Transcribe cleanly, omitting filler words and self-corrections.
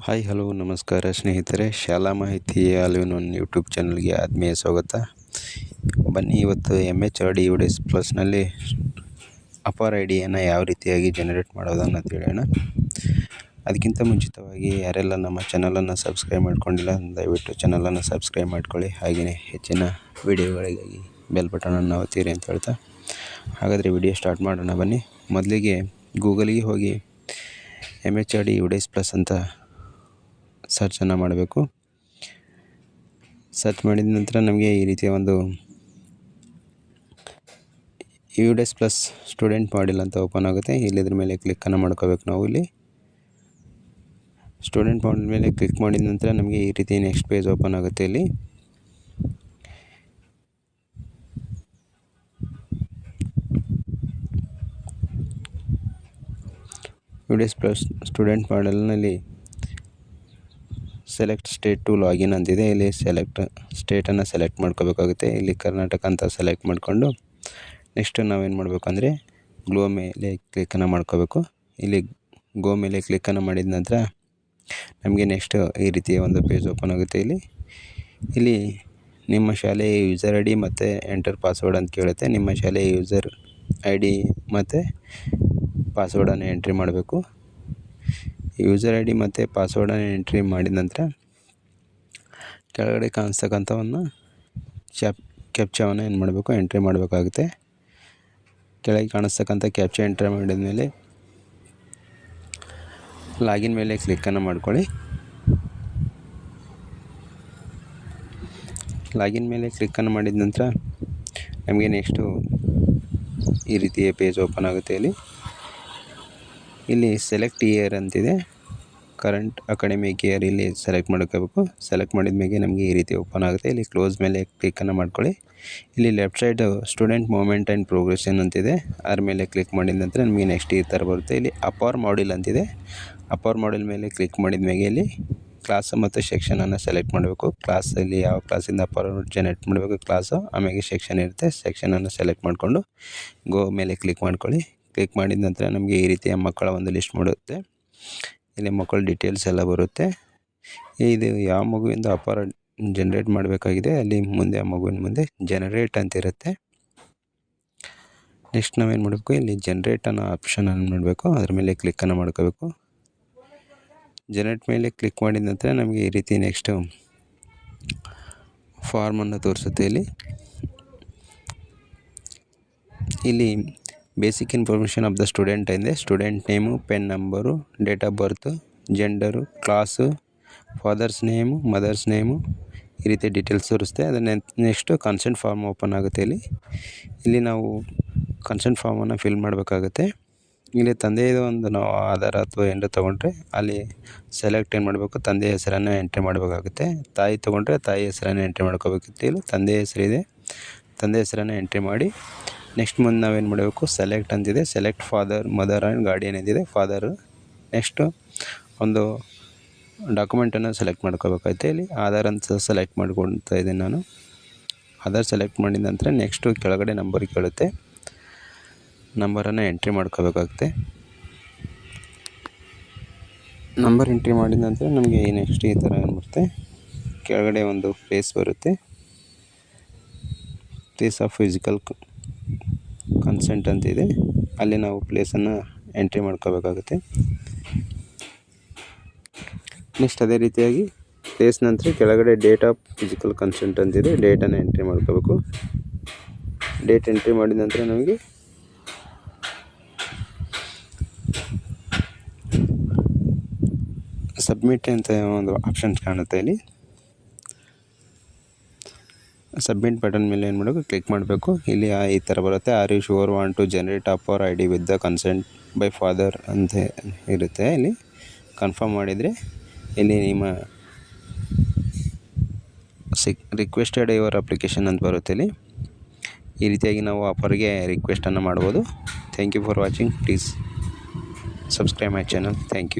Hi hello ನಮಸ್ಕಾರ ಸ್ನೇಹಿತರೆ, ಶಾಲಾ ಮಾಹಿತಿ ಆಲ್ ಯೂಟ್ಯೂಬ್ ಚಾನಲ್ಗೆ ಆತ್ಮೀಯ ಸ್ವಾಗತ. ಬನ್ನಿ ಇವತ್ತು MHRD ಪ್ಲಸ್ನಲ್ಲಿ ಅಪರ್ ಐಡಿಯನ್ನು ಯಾವ ರೀತಿಯಾಗಿ ಜನರೇಟ್ ಮಾಡೋದನ್ನು ತಿಳಿಯೋಣ. ಅದಕ್ಕಿಂತ ಮುಂಚಿತವಾಗಿ ಯಾರೆಲ್ಲ ನಮ್ಮ ಚಾನಲನ್ನು ಸಬ್ಸ್ಕ್ರೈಬ್ ಮಾಡ್ಕೊಂಡಿಲ್ಲ ದಯವಿಟ್ಟು ಚಾನಲನ್ನು ಸಬ್ಸ್ಕ್ರೈಬ್ ಮಾಡ್ಕೊಳ್ಳಿ. ಹಾಗೆಯೇ ಹೆಚ್ಚಿನ ವಿಡಿಯೋಗಳಿಗಾಗಿ ಬೆಲ್ ಬಟನನ್ನು ಒತ್ತಿರಿ ಅಂತ ಹೇಳ್ತಾ, ಹಾಗಾದರೆ ವಿಡಿಯೋ ಸ್ಟಾರ್ಟ್ ಮಾಡೋಣ ಬನ್ನಿ. ಮೊದಲಿಗೆ ಗೂಗಲಿಗೆ ಹೋಗಿ MHRD ಪ್ಲಸ್ ಅಂತ ಸರ್ಚನ್ನು ಮಾಡಬೇಕು. ಸರ್ಚ್ ಮಾಡಿದ ನಂತರ ನಮಗೆ ಈ ರೀತಿಯ ಒಂದು ಪ್ಲಸ್ ಸ್ಟೂಡೆಂಟ್ ಮಾಡಿಲ್ ಅಂತ ಓಪನ್ ಆಗುತ್ತೆ. ಇಲ್ಲಿ ಇದ್ರ ಮೇಲೆ ಕ್ಲಿಕ್ಕನ್ನು ಮಾಡ್ಕೋಬೇಕು. ನಾವು ಇಲ್ಲಿ ಸ್ಟೂಡೆಂಟ್ ಮಾಡಿಲ್ ಮೇಲೆ ಕ್ಲಿಕ್ ಮಾಡಿದ ನಂತರ ನಮಗೆ ಈ ರೀತಿ ನೆಕ್ಸ್ಟ್ ಪೇಜ್ ಓಪನ್ ಆಗುತ್ತೆ. ಇಲ್ಲಿ ಪ್ಲಸ್ ಸ್ಟೂಡೆಂಟ್ ಮಾಡೆಲ್ನಲ್ಲಿ ಸೆಲೆಕ್ಟ್ ಸ್ಟೇಟ್ ಟು ಲಾಗಿನ್ ಅಂತಿದೆ. ಇಲ್ಲಿ ಸೆಲೆಕ್ಟ್ ಸ್ಟೇಟನ್ನು ಸೆಲೆಕ್ಟ್ ಮಾಡ್ಕೋಬೇಕಾಗುತ್ತೆ. ಇಲ್ಲಿ ಕರ್ನಾಟಕ ಅಂತ ಸೆಲೆಕ್ಟ್ ಮಾಡಿಕೊಂಡು ನೆಕ್ಸ್ಟ್ ನಾವೇನು ಮಾಡಬೇಕು ಅಂದರೆ ಗ್ಲೋ ಮೇಲೆ ಕ್ಲಿಕ್ಕನ್ನು ಮಾಡ್ಕೋಬೇಕು. ಇಲ್ಲಿ ಗೋ ಮೇಲೆ ಕ್ಲಿಕ್ಕನ್ನು ಮಾಡಿದ ನಂತರ ನಮಗೆ ನೆಕ್ಸ್ಟ್ ಈ ರೀತಿಯ ಒಂದು ಪೇಜ್ ಓಪನ್ ಆಗುತ್ತೆ. ಇಲ್ಲಿ ನಿಮ್ಮ ಶಾಲೆಯ ಯೂಸರ್ ID ಮತ್ತು ಎಂಟರ್ ಪಾಸ್ವರ್ಡ್ ಅಂತ ಕೇಳುತ್ತೆ. ನಿಮ್ಮ ಶಾಲೆಯ ಯೂಸರ್ ID ಮತ್ತು ಪಾಸ್ವರ್ಡನ್ನು ಎಂಟ್ರಿ ಮಾಡಬೇಕು. ಯೂಸರ್ ID ಮತ್ತು ಪಾಸ್ವರ್ಡನ್ನು ಎಂಟ್ರಿ ಮಾಡಿದ ನಂತರ ಕೆಳಗಡೆ ಕಾಣಿಸ್ತಕ್ಕಂಥವನ್ನು ಕ್ಯಾಪ್ಚಾವನ್ನು ಏನು ಮಾಡಬೇಕು, ಎಂಟ್ರಿ ಮಾಡಬೇಕಾಗುತ್ತೆ. ಕೆಳಗೆ ಕಾಣಿಸ್ತಕ್ಕಂಥ ಕ್ಯಾಪ್ಚಾ ಎಂಟ್ರಿ ಮಾಡಿದ ಮೇಲೆ ಲಾಗಿನ್ ಮೇಲೆ ಕ್ಲಿಕ್ಕನ್ನು ಮಾಡ್ಕೊಳ್ಳಿ. ಲಾಗಿನ್ ಮೇಲೆ ಕ್ಲಿಕ್ಕನ್ನು ಮಾಡಿದ ನಂತರ ನಮಗೆ ನೆಕ್ಸ್ಟು ಈ ರೀತಿಯ ಪೇಜ್ ಓಪನ್ ಆಗುತ್ತೆ. ಇಲ್ಲಿ ಸೆಲೆಕ್ಟ್ ಇಯರ್ ಅಂತಿದೆ. ಕರೆಂಟ್ ಅಕಾಡೆಮಿಕ್ ಇಯರ್ ಇಲ್ಲಿ ಸೆಲೆಕ್ಟ್ ಮಾಡ್ಕೋಬೇಕು. ಸೆಲೆಕ್ಟ್ ಮಾಡಿದ ಮೇಲೆ ನಮಗೆ ಈ ರೀತಿ ಓಪನ್ ಆಗುತ್ತೆ. ಇಲ್ಲಿ ಕ್ಲೋಸ್ ಮೇಲೆ ಕ್ಲಿಕ್ಕನ್ನು ಮಾಡ್ಕೊಳ್ಳಿ. ಇಲ್ಲಿ left side student movement and progression ಅಂತಿದೆ. ಅದ್ರ ಮೇಲೆ ಕ್ಲಿಕ್ ಮಾಡಿದ ನಂತರ ನಮಗೆ ನೆಕ್ಸ್ಟ್ ಈ ಥರ ಬರುತ್ತೆ. ಇಲ್ಲಿ ಅಪರ್ ಮಾಡಿಲ್ ಅಂತಿದೆ. ಅಪರ್ ಮಾಡಿಲ್ ಮೇಲೆ ಕ್ಲಿಕ್ ಮಾಡಿದ ಮೇಲೆ ಇಲ್ಲಿ ಕ್ಲಾಸ್ ಮತ್ತು ಸೆಕ್ಷನನ್ನು ಸೆಲೆಕ್ಟ್ ಮಾಡಬೇಕು. ಕ್ಲಾಸಲ್ಲಿ ಯಾವ ಕ್ಲಾಸಿಂದ ಅಪರ್ ಜನರೇಟ್ ಮಾಡಬೇಕು ಕ್ಲಾಸು, ಆಮೇಲೆ ಸೆಕ್ಷನ್ ಇರುತ್ತೆ. ಸೆಕ್ಷನನ್ನು ಸೆಲೆಕ್ಟ್ ಮಾಡಿಕೊಂಡು ಗೋ ಮೇಲೆ ಕ್ಲಿಕ್ ಮಾಡ್ಕೊಳ್ಳಿ. ಕ್ಲಿಕ್ ಮಾಡಿದ ನಂತರ ನಮಗೆ ಈ ರೀತಿಯ ಮಕ್ಕಳ ಒಂದು ಲಿಸ್ಟ್ ಮಾಡುತ್ತೆ. ಇಲ್ಲಿ ಮಕ್ಕಳ ಡೀಟೇಲ್ಸ್ ಎಲ್ಲ ಬರುತ್ತೆ. ಇದು ಯಾವ ಮಗುವಿಂದ ಅಪರ ಜನರೇಟ್ ಮಾಡಬೇಕಾಗಿದೆ ಅಲ್ಲಿ ಮುಂದೆ ಆ ಮಗುವಿನ ಮುಂದೆ ಜನರೇಟ್ ಅಂತ ಇರುತ್ತೆ. ನೆಕ್ಸ್ಟ್ ನಾವೇನು ಮಾಡಬೇಕು, ಇಲ್ಲಿ ಜನರೇಟ್ ಅನ್ನೋ ಆಪ್ಷನನ್ನು ಮಾಡಬೇಕು. ಅದ್ರ ಮೇಲೆ ಕ್ಲಿಕ್ಕನ್ನು ಮಾಡ್ಕೋಬೇಕು. ಜನರೇಟ್ ಮೇಲೆ ಕ್ಲಿಕ್ ಮಾಡಿದ ನಂತರ ನಮಗೆ ಈ ರೀತಿ ನೆಕ್ಸ್ಟು ಫಾರ್ಮನ್ನು ತೋರಿಸುತ್ತೆ. ಇಲ್ಲಿ basic information of the student ಇದೆ. Student name, pen number, date of birth, gender, class, father's name, mother's name, ಈ ರೀತಿ ಡೀಟೇಲ್ಸ್ ತೋರಿಸುತ್ತೆ. ಅದನ್ನು ನೆಕ್ಸ್ಟು ಕನ್ಸೆಂಟ್ ಫಾರ್ಮ್ ಓಪನ್ ಆಗುತ್ತೆ. ಇಲ್ಲಿ ನಾವು ಕನ್ಸೆಂಟ್ ಫಾರ್ಮನ್ನು ಫಿಲ್ ಮಾಡಬೇಕಾಗುತ್ತೆ. ಇಲ್ಲಿ ತಂದೆಯದು ಒಂದು ನಾವು ಆಧಾರ ಅಥವಾ ಏನಾರು ತೊಗೊಂಡ್ರೆ ಅಲ್ಲಿ ಸೆಲೆಕ್ಟ್ ಏನು ಮಾಡಬೇಕು, ತಂದೆಯ ಹೆಸರನ್ನು ಎಂಟ್ರಿ ಮಾಡಬೇಕಾಗುತ್ತೆ. ತಾಯಿ ತೊಗೊಂಡ್ರೆ ತಾಯಿ ಹೆಸರನ್ನು ಎಂಟ್ರಿ ಮಾಡ್ಕೋಬೇಕಿತ್ತು. ಇಲ್ಲಿ ತಂದೆಯ ಹೆಸರಿದೆ, ತಂದೆ ಹೆಸರನ್ನು ಎಂಟ್ರಿ ಮಾಡಿ ನೆಕ್ಸ್ಟ್ ಮುಂದೆ ನಾವೇನು ಮಾಡಬೇಕು, ಸೆಲೆಕ್ಟ್ ಅಂತಿದೆ. Select father, mother and guardian ಇದ್ದಿದೆ. ಫಾದರು ನೆಕ್ಸ್ಟು ಒಂದು ಡಾಕ್ಯುಮೆಂಟನ್ನು ಸೆಲೆಕ್ಟ್ ಮಾಡ್ಕೋಬೇಕಾಗುತ್ತೆ. ಇಲ್ಲಿ ಆಧಾರ್ ಅಂತ ಸೆಲೆಕ್ಟ್ ಮಾಡ್ಕೊಳ್ತಾ ಇದ್ದೀನಿ ನಾನು. ಆಧಾರ್ ಸೆಲೆಕ್ಟ್ ಮಾಡಿದ ನಂತರ ನೆಕ್ಸ್ಟು ಕೆಳಗಡೆ ನಂಬರ್ ಕೇಳುತ್ತೆ. ನಂಬರನ್ನು ಎಂಟ್ರಿ ಮಾಡ್ಕೋಬೇಕಾಗುತ್ತೆ. ನಂಬರ್ ಎಂಟ್ರಿ ಮಾಡಿದ ನಂತರ ನಮಗೆ ನೆಕ್ಸ್ಟ್ ಈ ಥರ ಏನು ಬರುತ್ತೆ, ಕೆಳಗಡೆ ಒಂದು ಪ್ಲೇಸ್ ಬರುತ್ತೆ. ಪ್ಲೇಸ್ ಆಫ್ ಫಿಸಿಕಲ್ ಕನ್ಸೆಂಟ್ ಅಂತಿದೆ. ಅಲ್ಲಿ ನಾವು ಪ್ಲೇಸನ್ನು ಎಂಟ್ರಿ ಮಾಡ್ಕೋಬೇಕಾಗುತ್ತೆ. ನೆಕ್ಸ್ಟ್ ಅದೇ ರೀತಿಯಾಗಿ ಪ್ಲೇಸ್ ನಂತರ ಕೆಳಗಡೆ ಡೇಟ್ ಆಫ್ ಫಿಸಿಕಲ್ ಕನ್ಸೆಂಟ್ ಅಂತಿದೆ. ಡೇಟನ್ನು ಎಂಟ್ರಿ ಮಾಡ್ಕೋಬೇಕು. ಡೇಟ್ ಎಂಟ್ರಿ ಮಾಡಿದ ನಂತರ ನಮಗೆ ಸಬ್ಮಿಟ್ ಅಂತ ಒಂದು ಆಪ್ಷನ್ಸ್ ಕಾಣುತ್ತೆ. ಇಲ್ಲಿ ಸಬ್ಮಿಟ್ ಬಟನ್ ಮೇಲೆ ಏನು ಮಾಡಬೇಕು, ಕ್ಲಿಕ್ ಮಾಡಬೇಕು. ಇಲ್ಲಿ ಈ ಥರ ಬರುತ್ತೆ. Are you sure want to generate APAAR ID with the consent by father ಅಂತ ಇರುತ್ತೆ. ಇಲ್ಲಿ ಕನ್ಫರ್ಮ್ ಮಾಡಿದರೆ ಇಲ್ಲಿ ನಿಮ್ಮ ರಿಕ್ವೆಸ್ಟೆಡ್ ಯುವರ್ ಅಪ್ಲಿಕೇಶನ್ ಅಂತ ಬರುತ್ತೆ. ಈ ರೀತಿಯಾಗಿ ನಾವು ಅಪರ್ಗೆ ರಿಕ್ವೆಸ್ಟನ್ನು ಮಾಡ್ಬೋದು. Thank you for watching. Please subscribe my channel. Thank you.